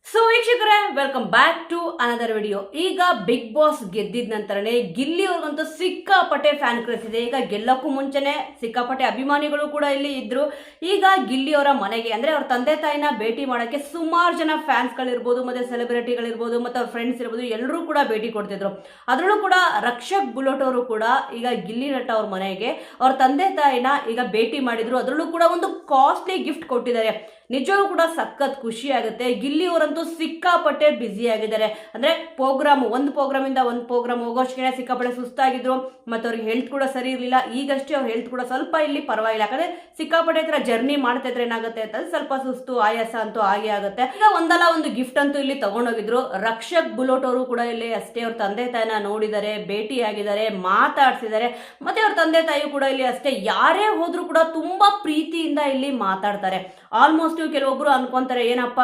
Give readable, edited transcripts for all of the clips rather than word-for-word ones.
So ವೀಕ್ಷಕರೇ, welcome back to another video. ಈಗ Bigg Boss ಗೆದ್ದಿದ ನಂತರನೇ ಗಿಲ್ಲಿ ಅವ್ರಿಗಂತೂ ಸಿಕ್ಕಾಪಟ್ಟೆ ಫ್ಯಾನ್ ಕ್ರೇಜ್ ಇದೆ. ಈಗ ಗೆಲ್ಲಕ್ಕೂ ಮುಂಚೆನೆ ಸಿಕ್ಕಾಪಟ್ಟೆ ಅಭಿಮಾನಿಗಳು ಕೂಡ ಇಲ್ಲಿ ಇದ್ರು. ಈಗ ಗಿಲ್ಲಿ ಅವರ ಮನೆಗೆ ಅಂದ್ರೆ ಅವ್ರ ತಂದೆ ತಾಯಿನ ಭೇಟಿ ಮಾಡಕ್ಕೆ ಸುಮಾರು ಜನ ಫ್ಯಾನ್ಸ್ ಗಳಿರ್ಬೋದು, ಮತ್ತೆ ಸೆಲೆಬ್ರಿಟಿಗಳಿರ್ಬೋದು, ಮತ್ತೆ ಅವ್ರ ಫ್ರೆಂಡ್ಸ್ ಇರ್ಬೋದು, ಎಲ್ಲರೂ ಕೂಡ ಭೇಟಿ ಕೊಡ್ತಿದ್ರು. ಅದರಲ್ಲೂ ಕೂಡ ರಕ್ಷಕ್ ಬುಲೋಟ್ ಅವರು ಕೂಡ ಈಗ ಗಿಲ್ಲಿ ನಟ ಅವ್ರ ಮನೆಗೆ ಅವ್ರ ತಂದೆ ತಾಯಿನ ಈಗ ಭೇಟಿ ಮಾಡಿದ್ರು. ಅದರಲ್ಲೂ ಕೂಡ ಒಂದು ಕಾಸ್ಟ್ಲಿ ಗಿಫ್ಟ್ ಕೊಟ್ಟಿದ್ದಾರೆ. ನಿಜವೂ ಕೂಡ ಸಖತ್ ಖುಷಿ ಆಗುತ್ತೆ. ಗಿಲ್ಲಿ ಅವರಂತೂ ಸಿಕ್ಕಾಪಟ್ಟೆ ಬ್ಯುಸಿ ಆಗಿದ್ದಾರೆ. ಅಂದ್ರೆ ಒಂದು ಪ್ರೋಗ್ರಾಮ್ ಇಂದ ಒಂದು ಪ್ರೋಗ್ರಾಮ್ ಹೋಗೋಷ್ಟೇ ಸಿಕ್ಕಾಪಟ್ಟೆ ಸುಸ್ತಾಗಿದ್ರು. ಮತ್ತೆ ಅವ್ರಿಗೆ ಹೆಲ್ತ್ ಕೂಡ ಸರಿ ಇರಲಿಲ್ಲ. ಈಗಷ್ಟೇ ಅವ್ರ ಹೆಲ್ತ್ ಕೂಡ ಸ್ವಲ್ಪ ಇಲ್ಲಿ ಪರವಾಗಿಲ್ಲ. ಯಾಕಂದ್ರೆ ಸಿಕ್ಕಾಪಟ್ಟೆ ಹತ್ರ ಜರ್ನಿ ಮಾಡ್ತಾ ಇದ್ರೆ ಏನಾಗುತ್ತೆ ಅಂತ ಸ್ವಲ್ಪ ಸುಸ್ತು ಆಯಾಸ ಅಂತೂ ಆಗೇ ಆಗುತ್ತೆ. ಈಗ ಒಂದಲ್ಲ ಒಂದು ಗಿಫ್ಟ್ ಅಂತೂ ಇಲ್ಲಿ ತಗೊಂಡೋಗಿದ್ರು. ರಕ್ಷಕ್ ಬುಲೋಟ್ ಅವರು ಕೂಡ ಇಲ್ಲಿ ಅಷ್ಟೇ ಅವ್ರ ತಂದೆ ತಾಯಿನ ನೋಡಿದ್ದಾರೆ, ಭೇಟಿ ಆಗಿದ್ದಾರೆ, ಮಾತಾಡ್ಸಿದ್ದಾರೆ. ಮತ್ತೆ ಅವ್ರ ತಂದೆ ತಾಯಿ ಕೂಡ ಇಲ್ಲಿ ಅಷ್ಟೇ ಯಾರೇ ಹೋದ್ರು ಕೂಡ ತುಂಬಾ ಪ್ರೀತಿಯಿಂದ ಇಲ್ಲಿ ಮಾತಾಡ್ತಾರೆ. ಆಲ್ಮೋಸ್ಟ್ ಕೆಲವೊಬ್ರು ಅನ್ಕೊಂತಾರೆ, ಏನಪ್ಪ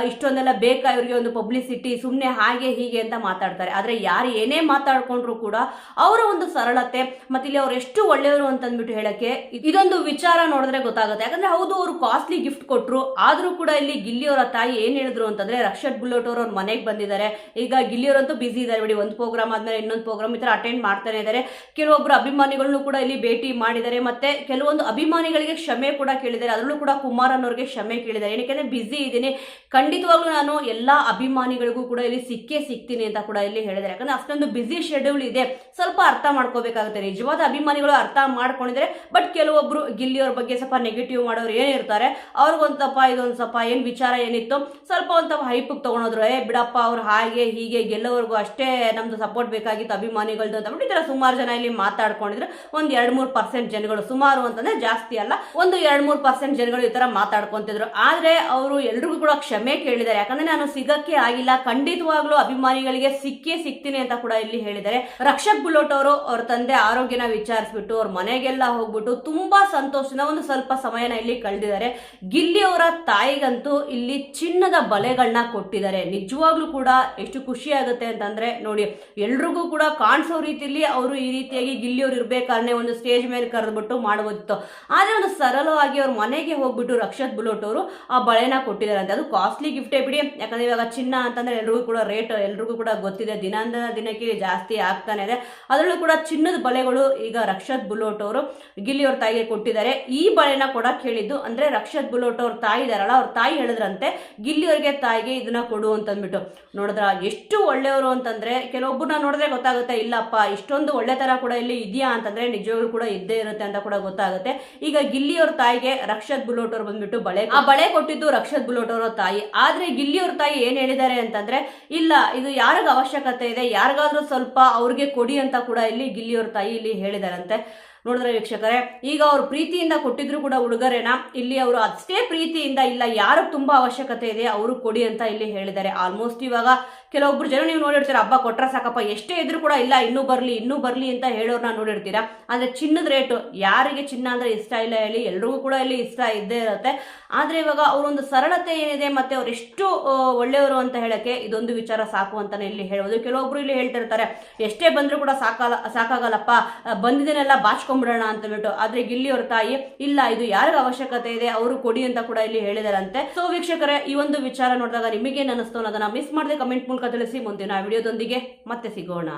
ಇಷ್ಟೊಂದೆಲ್ಲ ಬೇಕಾ ಇವರಿಗೆ ಒಂದು ಪಬ್ಲಿಸಿಟಿ, ಸುಮ್ಮನೆ ಹಾಗೆ ಹೀಗೆ ಅಂತ ಮಾತಾಡ್ತಾರೆ. ಆದ್ರೆ ಯಾರು ಏನೇ ಮಾತಾಡ್ಕೊಂಡ್ರು ಕೂಡ ಅವರ ಒಂದು ಸರಳತೆ ಮತ್ತೆ ಇಲ್ಲಿ ಅವ್ರು ಎಷ್ಟು ಒಳ್ಳೆಯವರು ಅಂತಂದ್ಬಿಟ್ಟು ಹೇಳಕ್ಕೆ ಇದೊಂದು ವಿಚಾರ ನೋಡಿದ್ರೆ ಗೊತ್ತಾಗುತ್ತೆ. ಯಾಕಂದ್ರೆ ಹೌದು, ಅವರು ಕಾಸ್ಟ್ಲಿ ಗಿಫ್ಟ್ ಕೊಟ್ರು, ಆದ್ರೂ ಕೂಡ ಇಲ್ಲಿ ಗಿಲ್ಲಿ ಅವರ ತಾಯಿ ಏನ್ ಹೇಳಿದ್ರು ಅಂತಂದ್ರೆ, ರಕ್ಷಕ್ ಬುಲೋಟ್ ಅವ್ರ ಮನೆಗೆ ಬಂದಿದ್ದಾರೆ. ಈಗ ಗಿಲ್ಲಿ ಅವರಂತೂ ಬಿಸಿ ಇದ್ದಾರೆ ಬಿಡಿ, ಒಂದು ಪ್ರೋಗ್ರಾಮ್ ಆದ್ಮೇಲೆ ಇನ್ನೊಂದು ಪ್ರೋಗ್ರಾಮ್ ಈ ತರ ಅಟೆಂಡ್ ಮಾಡ್ತಾನೆ ಇದ್ದಾರೆ. ಕೆಲವೊಬ್ರು ಅಭಿಮಾನಿಗಳನ್ನು ಕೂಡ ಇಲ್ಲಿ ಭೇಟಿ ಮಾಡಿದ್ದಾರೆ. ಮತ್ತೆ ಕೆಲವೊಂದು ಅಭಿಮಾನಿಗಳಿಗೆ ಕ್ಷಮೆ ಕೂಡ ಕೇಳಿದ್ದಾರೆ. ಅದರಲ್ಲೂ ಕೂಡ ಕುಮಾರ್ ಅನ್ನೋರಿಗೆ ಕ್ಷಮೆ ಕೇಳಿದ್ದಾರೆ. ಏನಕ್ಕೆ ಬಿಸಿ ಇದ್ದೀನಿ, ಖಂಡಿತವಾಗ್ಲೂ ನಾನು ಎಲ್ಲಾ ಅಭಿಮಾನಿಗಳಿಗೂ ಕೂಡ ಇಲ್ಲಿ ಸಿಗ್ತೀನಿ ಅಂತ ಕೂಡ ಇಲ್ಲಿ ಹೇಳಿದ್ದಾರೆ. ಯಾಕಂದ್ರೆ ಅಷ್ಟೊಂದು ಬಿಸಿ ಶೆಡ್ಯೂಲ್ ಇದೆ, ಸ್ವಲ್ಪ ಅರ್ಥ ಮಾಡ್ಕೋಬೇಕಾಗುತ್ತೆ. ನಿಜವಾದ ಅಭಿಮಾನಿಗಳು ಅರ್ಥ ಮಾಡ್ಕೊಂಡಿದ್ರೆ, ಬಟ್ ಕೆಲವೊಬ್ರು ಗಿಲ್ಲಿಯವ್ರ ಬಗ್ಗೆ ಸ್ವಲ್ಪ ನೆಗೆಟಿವ್ ಮಾಡೋರು ಏನಿರ್ತಾರೆ, ಅವ್ರಿಗೊಂದಪ್ಪ ಇದೊಂದು ಸ್ವಲ್ಪ ಏನ್ ವಿಚಾರ ಏನಿತ್ತು ಸ್ವಲ್ಪ ಒಂದು ಹೈಪ್ ತಗೊಂಡೋದ್ರು. ಬಿಡಪ್ಪ ಅವ್ರು ಹಾಗೆ ಹೀಗೆ ಗೆಲ್ಲೋವರೆಗೂ ಅಷ್ಟೇ ನಮ್ದು ಸಪೋರ್ಟ್ ಬೇಕಾಗಿತ್ತು ಅಭಿಮಾನಿಗಳದ್ದು ಅಂತ ಬಿಟ್ಟು ಈ ತರ ಸುಮಾರು ಜನ ಇಲ್ಲಿ ಮಾತಾಡ್ಕೊಂಡಿದ್ರು. ಒಂದ್ 2-3% ಜನಗಳು, ಸುಮಾರು ಅಂತಂದ್ರೆ ಜಾಸ್ತಿ ಅಲ್ಲ, ಒಂದು 2-3% ಜನಗಳು ಈ ತರ ಮಾತಾಡ್ಕೊಂತಿದ್ರು. ಆದ್ರೆ ಅವರು ಎಲ್ರಿಗೂ ಕೂಡ ಕ್ಷಮೆ ಕೇಳಿದ್ದಾರೆ. ಯಾಕಂದ್ರೆ ನಾನು ಸಿಗಕ್ಕೆ ಆಗಿಲ್ಲ, ಖಂಡಿತವಾಗ್ಲೂ ಅಭಿಮಾನಿಗಳಿಗೆ ಸಿಗ್ತೀನಿ ಅಂತ ಕೂಡ ಇಲ್ಲಿ ಹೇಳಿದ್ದಾರೆ. ರಕ್ಷಕ್ ಬುಲೋಟ್ ಅವರು ಅವ್ರ ತಂದೆ ಆರೋಗ್ಯನ ವಿಚಾರಿಸ್ಬಿಟ್ಟು ಅವ್ರ ಮನೆಗೆಲ್ಲ ಹೋಗ್ಬಿಟ್ಟು ತುಂಬಾ ಸಂತೋಷದ ಒಂದು ಸ್ವಲ್ಪ ಸಮಯನ ಇಲ್ಲಿ ಕಳೆದಿದ್ದಾರೆ. ಗಿಲ್ಲಿ ಅವರ ತಾಯಿಗಂತೂ ಇಲ್ಲಿ ಚಿನ್ನದ ಬಳೆಗಳನ್ನ ಕೊಟ್ಟಿದ್ದಾರೆ. ನಿಜವಾಗ್ಲೂ ಕೂಡ ಎಷ್ಟು ಖುಷಿ ಆಗುತ್ತೆ ಅಂತಂದ್ರೆ ನೋಡಿ, ಎಲ್ರಿಗೂ ಕೂಡ ಕಾಣಿಸೋ ರೀತಿಯಲ್ಲಿ ಅವರು ಈ ರೀತಿಯಾಗಿ ಗಿಲ್ಲಿ ಅವ್ರು ಇರ್ಬೇಕಾದ್ರೆ ಒಂದು ಸ್ಟೇಜ್ ಮೇಲೆ ಕರೆದ್ಬಿಟ್ಟು ಮಾಡಬಹುದಿತ್ತು. ಆದ್ರೆ ಒಂದು ಸರಳವಾಗಿ ಅವ್ರ ಮನೆಗೆ ಹೋಗ್ಬಿಟ್ಟು ರಕ್ಷಕ್ ಬುಲೋಟ್ ಅವರು ಆ ಬಳೆನ ಕೊಟ್ಟಿದ್ದಾರೆ ಅಂತ. ಅದು ಕಾಸ್ಟ್ಲಿ ಗಿಫ್ಟೇ ಬಿಡಿ, ಯಾಕಂದ್ರೆ ಇವಾಗ ಚಿನ್ನ ಅಂತಂದ್ರೆ ಎಲ್ರಿಗೂ ಕೂಡ ರೇಟ್ ಎಲ್ರಿಗೂ ಕೂಡ ಗೊತ್ತಿದೆ, ದಿನಕ್ಕೆ ಜಾಸ್ತಿ ಆಗ್ತಾನೆ ಇದೆ. ಅದರಲ್ಲೂ ಕೂಡ ಚಿನ್ನದ ಬಳೆಗಳು ಈಗ ರಕ್ಷಕ್ ಬುಲೋಟ್ ಅವರು ಗಿಲ್ಲಿ ಅವ್ರ ತಾಯಿಗೆ ಕೊಟ್ಟಿದ್ದಾರೆ. ಈ ಬಳೆನ ಕೊಡಕ್ ಹೇಳಿದ್ದು ಅಂದ್ರೆ ರಕ್ಷಕ್ ಬುಲೋಟ್ ಅವ್ರ ತಾಯಿ ಇದಾರಲ್ಲ, ಅವ್ರ ತಾಯಿ ಹೇಳಿದ್ರಂತೆ ಗಿಲ್ಲಿ ಅವ್ರಿಗೆ ತಾಯಿಗೆ ಇದನ್ನ ಕೊಡು ಅಂತಂದ್ಬಿಟ್ಟು. ನೋಡಿದ್ರ ಎಷ್ಟು ಒಳ್ಳೆಯವರು ಅಂತಂದ್ರೆ, ಕೆಲವೊಬ್ಬರನ್ನ ನೋಡಿದ್ರೆ ಗೊತ್ತಾಗುತ್ತೆ, ಇಲ್ಲಪ್ಪ ಇಷ್ಟೊಂದು ಒಳ್ಳೆ ತರ ಕೂಡ ಇಲ್ಲಿ ಇದೆಯಾ ಅಂತಂದ್ರೆ ನಿಜವಾಗ್ಲೂ ಕೂಡ ಇದ್ದೇ ಇರುತ್ತೆ ಅಂತ ಕೂಡ ಗೊತ್ತಾಗುತ್ತೆ. ಈಗ ಗಿಲ್ಲಿ ಅವ್ರ ತಾಯಿಗೆ ರಕ್ಷಕ್ ಬುಲೋಟ್ ಅವ್ರು ಬಂದ್ಬಿಟ್ಟು ಬಳೆ ಕೊಟ್ಟಿದ್ದು ರಕ್ಷಕ್ ಬುಲೋಟ್ ಅವರ ತಾಯಿ. ಆದ್ರೆ ಗಿಲ್ಲಿ ಅವ್ರ ತಾಯಿ ಏನ್ ಹೇಳಿದ್ದಾರೆ ಅಂತಂದ್ರೆ, ಇಲ್ಲ ಇದು ಯಾರಿಗ ಅವಶ್ಯಕತೆ ಇದೆ, ಯಾರಿಗಾದ್ರೂ ಸ್ವಲ್ಪ ಅವ್ರಿಗೆ ಕೊಡಿ ಅಂತ ಕೂಡ ಇಲ್ಲಿ ಗಿಲ್ಲಿ ಅವ್ರ ತಾಯಿ ಇಲ್ಲಿ ಹೇಳಿದಾರಂತೆ. ನೋಡಿದ್ರೆ ವೀಕ್ಷಕರೇ, ಈಗ ಅವ್ರು ಪ್ರೀತಿಯಿಂದ ಕೊಟ್ಟಿದ್ರು ಕೂಡ ಉಡುಗೊರೆನ ಇಲ್ಲಿ ಅವರು ಅಷ್ಟೇ ಪ್ರೀತಿಯಿಂದ, ಇಲ್ಲ ಯಾರು ತುಂಬಾ ಅವಶ್ಯಕತೆ ಇದೆ ಅವರು ಕೊಡಿ ಅಂತ ಇಲ್ಲಿ ಹೇಳಿದ್ದಾರೆ. ಆಲ್ಮೋಸ್ಟ್ ಇವಾಗ ಕೆಲವೊಬ್ರು ಜನ ನೀವು ನೋಡಿರ್ತೀರ, ಹಬ್ಬ ಕೊಟ್ರ ಸಾಕಪ್ಪ ಎಷ್ಟೇ ಇದ್ರು ಕೂಡ ಇಲ್ಲ ಇನ್ನೂ ಬರ್ಲಿ ಅಂತ ಹೇಳೋರ್ನ ನೋಡಿರ್ತೀರಾ. ಆದ್ರೆ ಚಿನ್ನದ ರೇಟು, ಯಾರಿಗೆ ಚಿನ್ನ ಅಂದ್ರೆ ಇಷ್ಟ ಇಲ್ಲ ಹೇಳಿ, ಎಲ್ರಿಗೂ ಕೂಡ ಇಲ್ಲಿ ಇಷ್ಟ ಇದ್ದೇ ಇರುತ್ತೆ. ಆದ್ರೆ ಇವಾಗ ಅವರೊಂದು ಸರಳತೆ ಏನಿದೆ ಮತ್ತೆ ಅವ್ರು ಎಷ್ಟು ಒಳ್ಳೆಯವರು ಅಂತ ಹೇಳಕ್ಕೆ ಇದೊಂದು ವಿಚಾರ ಸಾಕು ಅಂತಾನೆ ಇಲ್ಲಿ ಹೇಳ್ಬೋದು. ಕೆಲವೊಬ್ರು ಇಲ್ಲಿ ಹೇಳ್ತಿರ್ತಾರೆ, ಎಷ್ಟೇ ಬಂದ್ರು ಕೂಡ ಸಾಕಾಗಲ್ಲಪ್ಪ, ಬಂದಿದ್ದೇನೆಲ್ಲ ಬಾಚ್ಕೊಂಡ್ಬಿಡೋಣ ಅಂತ ಬಿಟ್ಟು. ಆದ್ರೆ ಗಿಲ್ಲಿ ಅವ್ರ ತಾಯಿ ಇಲ್ಲ, ಇದು ಯಾರಿಗ ಅವಶ್ಯಕತೆ ಇದೆ ಅವರು ಕೊಡಿ ಅಂತ ಕೂಡ ಇಲ್ಲಿ ಹೇಳಿದಾರಂತೆ. ಸೊ ವೀಕ್ಷಕರೇ, ಈ ಒಂದು ವಿಚಾರ ನೋಡಿದಾಗ ನಿಮಗೇನು ಅನಿಸ್ತು ಅನ್ನೋದನ್ನ ಮಿಸ್ ಮಾಡದೆ ಕಮೆಂಟ್ ಮೂಲಕ ತಿಳಿಸಿ. ಮುಂದಿನ ವಿಡಿಯೋದೊಂದಿಗೆ ಮತ್ತೆ ಸಿಗೋಣ.